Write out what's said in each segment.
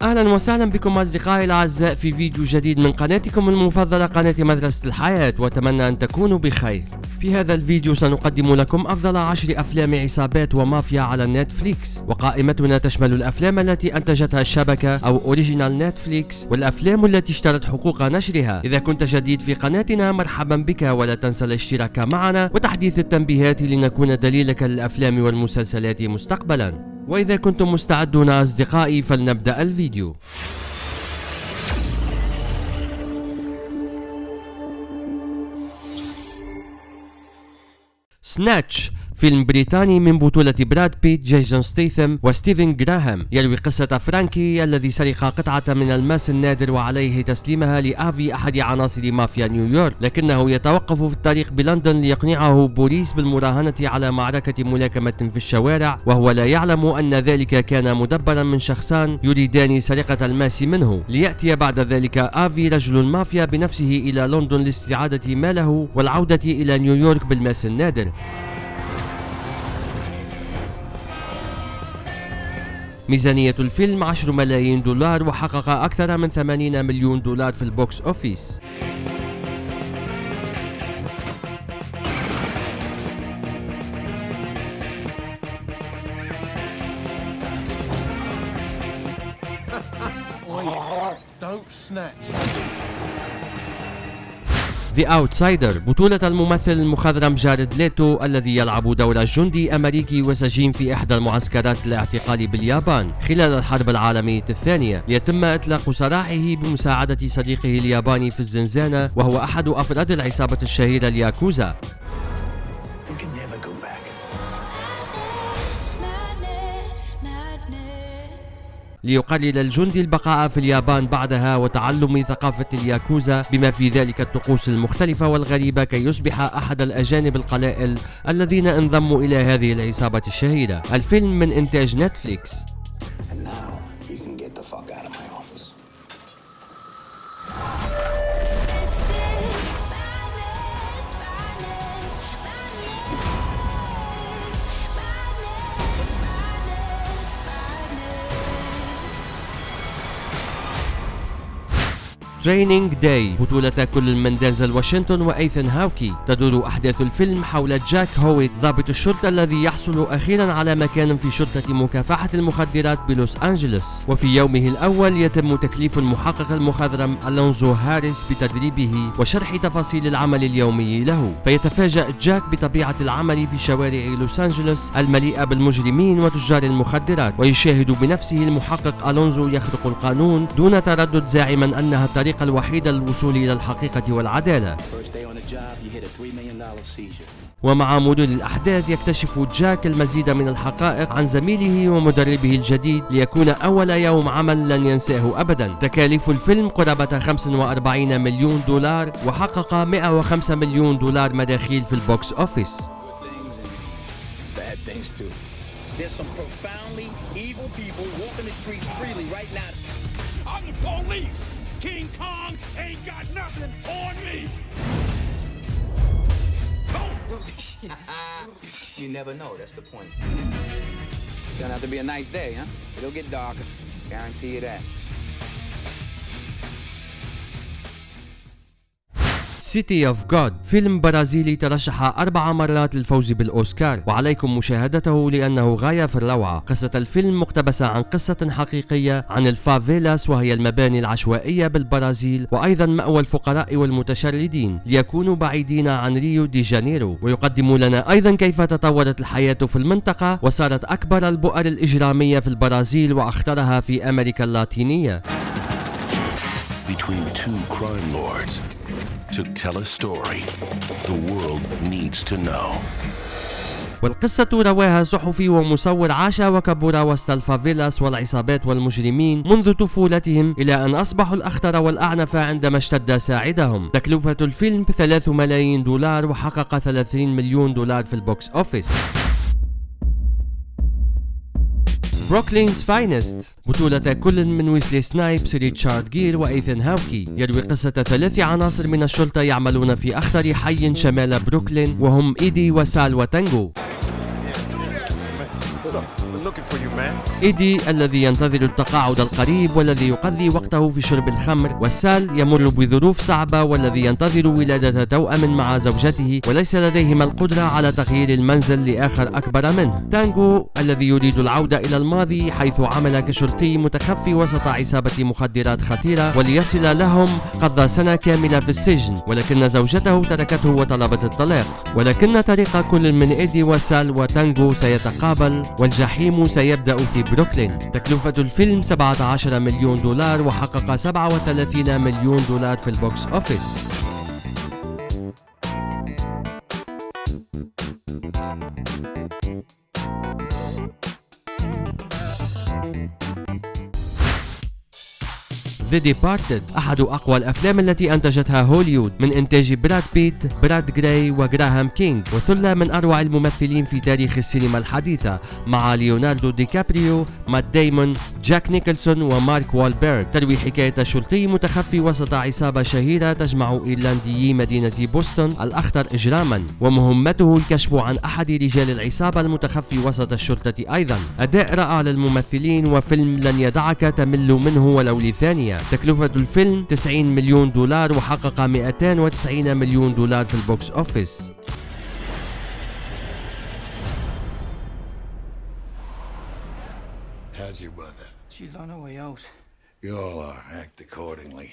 أهلا وسهلا بكم أصدقائي الأعزاء في فيديو جديد من قناتكم المفضلة قناة مدرسة الحياة، وأتمنى أن تكونوا بخير. في هذا الفيديو سنقدم لكم أفضل 10 أفلام عصابات ومافيا على نتفليكس، وقائمتنا تشمل الأفلام التي أنتجتها الشبكة أو أوريجينال نتفليكس والأفلام التي اشترت حقوق نشرها. إذا كنت جديد في قناتنا مرحبا بك، ولا تنسى الاشتراك معنا وتحديث التنبيهات لنكون دليلك للأفلام والمسلسلات مستقبلا. وإذا كنتم مستعدون أصدقائي فلنبدأ الفيديو. سناتش، فيلم بريطاني من بطولة براد بيت، جيسون ستيثم وستيفن جراهام، يروي قصة فرانكي الذي سرق قطعة من الماس النادر وعليه تسليمها لآفي أحد عناصر مافيا نيويورك، لكنه يتوقف في الطريق بلندن ليقنعه بوليس بالمراهنة على معركة ملاكمة في الشوارع، وهو لا يعلم أن ذلك كان مدبرا من شخصان يريدان سرقة الماس منه، ليأتي بعد ذلك آفي رجل المافيا بنفسه إلى لندن لاستعادة ماله والعودة إلى نيويورك بالماس النادر. ميزانية الفيلم 10 ملايين دولار، وحقق أكثر من 80 مليون دولار في البوكس أوفيس. The Outsider، بطولة الممثل المخضرم جاريد ليتو الذي يلعب دور جندي أمريكي وسجين في إحدى المعسكرات الاعتقال باليابان خلال الحرب العالمية الثانية، ليتم إطلاق سراحه بمساعدة صديقه الياباني في الزنزانة، وهو أحد أفراد العصابة الشهيرة الياكوزا. ليقرر الجندي البقاء في اليابان بعدها وتعلم ثقافة الياكوزا بما في ذلك الطقوس المختلفة والغريبة، كي يصبح أحد الأجانب القلائل الذين انضموا إلى هذه العصابة الشهيرة. الفيلم من إنتاج نتفليكس. ترينينج داي، بطولة كل من دينزل واشنطن وإيثان هاوكي. تدور أحداث الفيلم حول جاك هويت، ضابط الشرطة الذي يحصل أخيرا على مكان في شرطة مكافحة المخدرات بلوس أنجلوس، وفي يومه الأول يتم تكليف المحقق المخضرم ألونزو هاريس بتدريبه وشرح تفاصيل العمل اليومي له، فيتفاجأ جاك بطبيعة العمل في شوارع لوس أنجلوس المليئة بالمجرمين وتجار المخدرات، ويشاهد بنفسه المحقق ألونزو يخرق القانون دون تردد، زاعما أنها الطريقة الوحيدة للوصول إلى الحقيقة والعدالة. ومع مرور الأحداث يكتشف جاك المزيد من الحقائق عن زميله ومدربه الجديد، ليكون أول يوم عمل لن ينساه أبدا. تكاليف الفيلم قرابة 45 مليون دولار، وحقق 105 مليون دولار مداخيل في البوكس أوفيس. There's some profoundly evil people walking the streets freely right now. I'm the police. King Kong ain't got nothing on me. You never know, that's the point. It's gonna have to be a nice day, huh? It'll get darker. Guarantee you that. City of God، فيلم برازيلي ترشح 4 مرات للفوز بالأوسكار، وعليكم مشاهدته لأنه غاية في الروعة. قصة الفيلم مقتبسة عن قصة حقيقية عن الفافيلاس، وهي المباني العشوائية بالبرازيل، وأيضا مأوى الفقراء والمتشردين ليكونوا بعيدين عن ريو دي جانيرو. ويقدم لنا أيضا كيف تطورت الحياة في المنطقة وصارت أكبر البؤر الإجرامية في البرازيل وأخطرها في أمريكا اللاتينية. Between two crime lords to tell a story the world needs to know. والقصة رواها صحفي ومصور عاش وكبر وسط الفافيلاس والعصابات والمجرمين منذ طفولتهم، إلى أن أصبحوا الأخطر والأعنف عندما اشتد ساعدهم. تكلفة الفيلم 3 ملايين دولار، وحقق 30 مليون دولار في البوكس أوفيس. بروكلينز فاينست، بطولة كل من ويسلي سنايبس، ريتشارد جير وإيثان هاوكي، يروي قصة 3 عناصر من الشرطة يعملون في أخطر حي شمال بروكلين، وهم إيدي وسال وتانجو. looking for you, man. إيدي الذي ينتظر التقاعد القريب والذي يقضي وقته في شرب الخمر، وسال يمر بظروف صعبة والذي ينتظر ولادة توأم مع زوجته وليس لديهما القدرة على تغيير المنزل لآخر أكبر منه. تانغو الذي يريد العودة إلى الماضي حيث عمل كشرطي متخفي وسط عصابة مخدرات خطيرة وليصل لهم قضى سنة كاملة في السجن، ولكن زوجته تركته وطلبت الطلاق. ولكن طريق كل من إيدي وسال وتانغو سيتقابل والجحيم سيبدأ في بروكلين. تكلفة الفيلم 17 مليون دولار وحقق 37 مليون دولار في البوكس أوفيس. The Departed أحد أقوى الأفلام التي أنتجتها هوليوود من إنتاج براد بيت، براد جراي وغراهام كينغ، وثلة من أروع الممثلين في تاريخ السينما الحديثة مع ليوناردو دي كابريو، مات دايمون، جاك نيكلسون ومارك والبيرغ. تروي حكاية شرطي متخفي وسط عصابة شهيرة تجمع إيرلنديي مدينة بوسطن الأخطر إجراما، ومهمته الكشف عن أحد رجال العصابة المتخفي وسط الشرطة أيضا. أداء رائع للممثلين وفيلم لن يدعك تمل منه ولو لثانية. تكلفة الفيلم 90 مليون دولار وحقق 290 مليون دولار في البوكس أوفيس. How's your brother? She's on her way out. You all are. Act accordingly.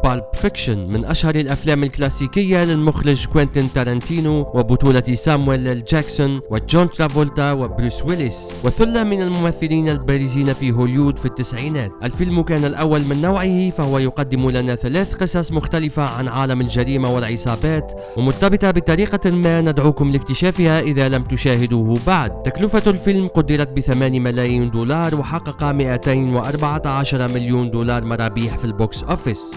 بالب فيكشن من أشهر الأفلام الكلاسيكية للمخرج كوينتين تارانتينو، وبطولة سامويل إل جاكسون وجون ترافولتا وبروس ويليس وثلة من الممثلين البارزين في هوليوود في التسعينات. الفيلم كان الأول من نوعه، فهو يقدم لنا 3 قصص مختلفة عن عالم الجريمة والعصابات ومرتبطة بطريقة ما ندعوكم لاكتشافها إذا لم تشاهدوه بعد. تكلفة الفيلم قدرت ب8 ملايين دولار وحقق 214 مليون دولار مرابيح في البوكس أوفيس.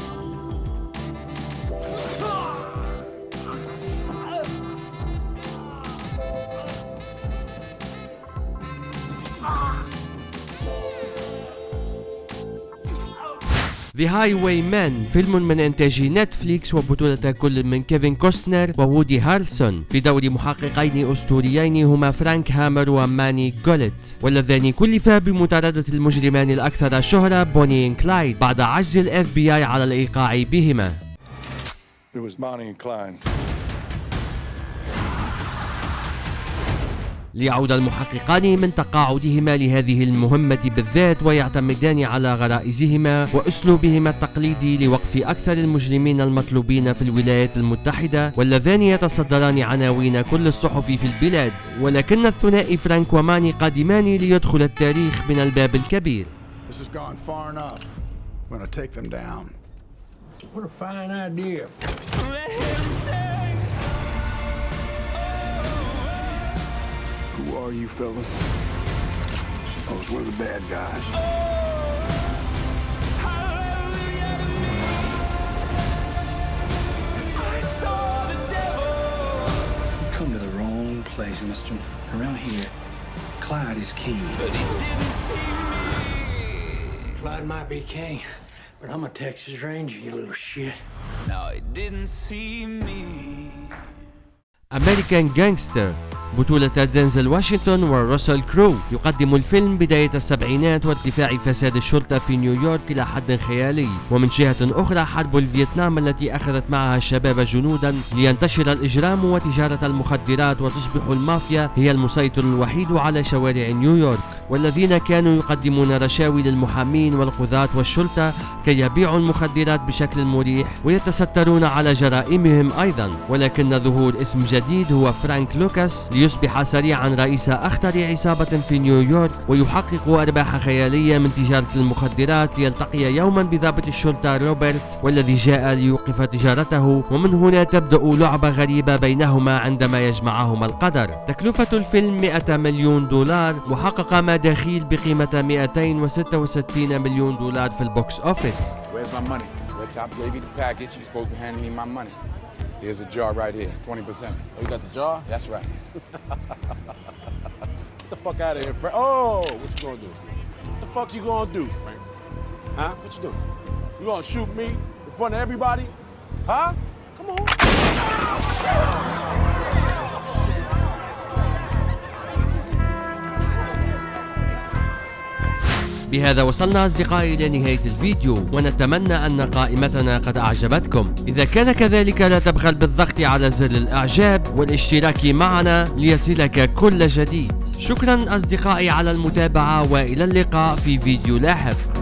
The Highwayman فيلم من إنتاج نتفليكس وبطولة كل من كيفن كوستنر ووودي هارلسون في دور محققين أسطوريين هما فرانك هامر وماني جوليت، واللذان كلفا بمطاردة المجرمان الأكثر شهرة بوني إند كلايد بعد عجز ال FBI على الإيقاع بهما. It was Bonnie and Clyde. ليعود المحققان من تقاعدهما لهذه المهمة بالذات ويعتمدان على غرائزهما وأسلوبهما التقليدي لوقف أكثر المجرمين المطلوبين في الولايات المتحدة، واللذان يتصدران عناوين كل الصحف في البلاد. ولكن الثنائي فرانك وماني قادمان ليدخل التاريخ من الباب الكبير. This has gone far enough. I'm gonna take them down. What a fine idea. Who are you fellas? Suppose we're the bad guys. You come to the wrong place, mister. Around here, Clyde is king. Clyde might be king, but I'm a Texas Ranger, you little shit. No, it didn't see me. أمريكان جانجستر بطولة دينزل واشنطن وروسل كرو. يقدم الفيلم بداية السبعينات وارتفاع فساد الشرطة في نيويورك إلى حد خيالي، ومن جهة أخرى حرب الفيتنام التي أخذت معها الشباب جنودا لينتشر الإجرام وتجارة المخدرات وتصبح المافيا هي المسيطر الوحيد على شوارع نيويورك، والذين كانوا يقدمون رشاوي للمحامين والقضاة والشرطة كي يبيعوا المخدرات بشكل مريح ويتسترون على جرائمهم أيضا. ولكن ظهور اسم جديد هو فرانك لوكاس ليصبح سريعا رئيس أخطر عصابة في نيويورك ويحقق أرباح خيالية من تجارة المخدرات، ليلتقي يوما بضابط الشرطة روبرت والذي جاء ليوقف تجارته، ومن هنا تبدأ لعبة غريبة بينهما عندما يجمعهما القدر. تكلفة الفيلم 100 مليون دولار وحقق مداخيل بقيمة 266 مليون دولار في البوكس أوفيس. Where's my money? Red Top gave you the package. You're supposed to hand me my money. Here's a jar right here, 20%. Oh, you got the jar? That's right. Get the fuck out of here, Frank. Oh, what you gonna do? What the fuck you gonna do, Frank? Huh? What you doing? You gonna shoot me in front of everybody? Huh? Come on. بهذا وصلنا أصدقائي إلى نهاية الفيديو، ونتمنى أن قائمتنا قد أعجبتكم. إذا كان كذلك لا تبخل بالضغط على زر الإعجاب والاشتراك معنا ليصلك كل جديد. شكرا أصدقائي على المتابعة، وإلى اللقاء في فيديو لاحق.